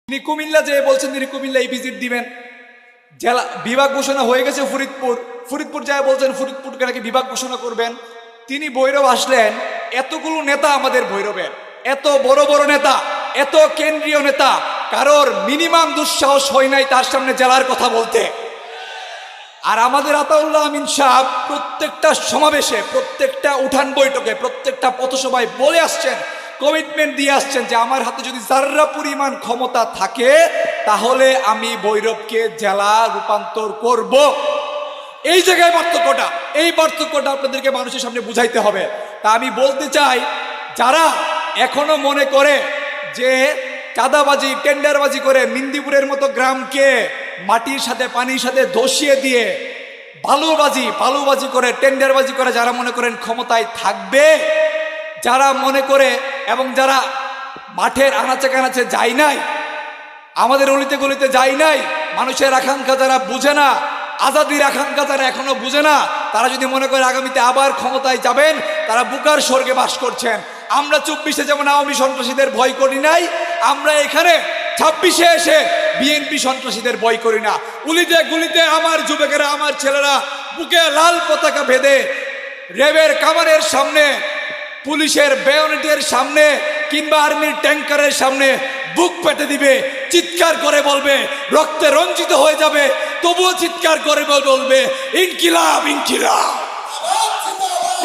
তিনি কুমিল্লা যেয়ে বলছেন তিনি কুমিল্লায় ভিজিট দিবেন। জেলা বিভাগ ঘোষণা হয়ে গেছে ফরিদপুর যায় বলছেন ফরিদপুরকে নাকি বিভাগ ঘোষণা করবেন। তিনি ভৈরব আসলেন, এতগুলো নেতা আমাদের ভৈরবের, এত বড় বড় নেতা, এত কেন্দ্রীয় নেতা, কারোর মিনিমাম দুঃসাহস হয় নাই তার সামনে জেলার কথা বলতে। আর আমাদের আতাউল্লাহ আমিন সাহেব প্রত্যেকটা সমাবেশে, প্রত্যেকটা উঠান বৈঠকে, প্রত্যেকটা পথসভায় বলে আসছেন, কমিটমেন্ট দিয়ে আসছেন যে আমার হাতে যদি যার্রা পরিমাণ ক্ষমতা থাকে তাহলে আমি ভৈরবকে জেলা রূপান্তর করব। এই জায়গায় পার্থক্যটা আপনাদেরকে মানুষের সামনে বুঝাইতে হবে। তা আমি বলতে চাই, যারা এখনো মনে করে যে চাঁদাবাজি টেন্ডারবাজি করে মিন্দিপুরের মতো গ্রামকে মাটির সাথে পানির সাথে ধসিয়ে দিয়ে বালুবাজি করে টেন্ডারবাজি করে যারা মনে করেন ক্ষমতায় থাকবে, যারা মনে করে এবং যারা মাঠের আনাচে কানাচে যায় নাই, আমাদের অলিতে গলিতে যায় নাই, মানুষের আকাঙ্ক্ষা যারা বুঝে না, আজাদির আকাঙ্ক্ষা যারা এখনো বুঝে না, তারা যদি মনে করে আগামীতে আবার ক্ষমতায় যাবেন, তারা বুকার স্বর্গে বাস করছেন। আমরা 24-এ যেমন আওয়ামী সন্ত্রাসীদের ভয় করি নাই, আমরা এখানে 26-এ এসে বিএনপি সন্ত্রাসীদের ভয় করি না। উলিতে গুলিতে আমার যুবকেরা, আমার ছেলেরা বুকে লাল পতাকা বেঁধে র্যাবের কামানের সামনে, পুলিশের বেয়নেটের সামনে কিংবা আর্মির ট্যাঙ্কারের সামনে বুক পেতে দিবে, চিৎকার করে বলবে, রক্তে রঞ্জিত হয়ে যাবে, তবুও চিৎকার করে বলবে ইনকিলাব ইনকিলাব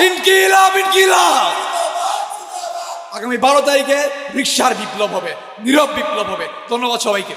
ইনকিলাব ইনকিলাব। আগামী 12 তারিখে রিকশার বিপ্লব হবে, নীরব বিপ্লব হবে। ধন্যবাদ সবাইকে।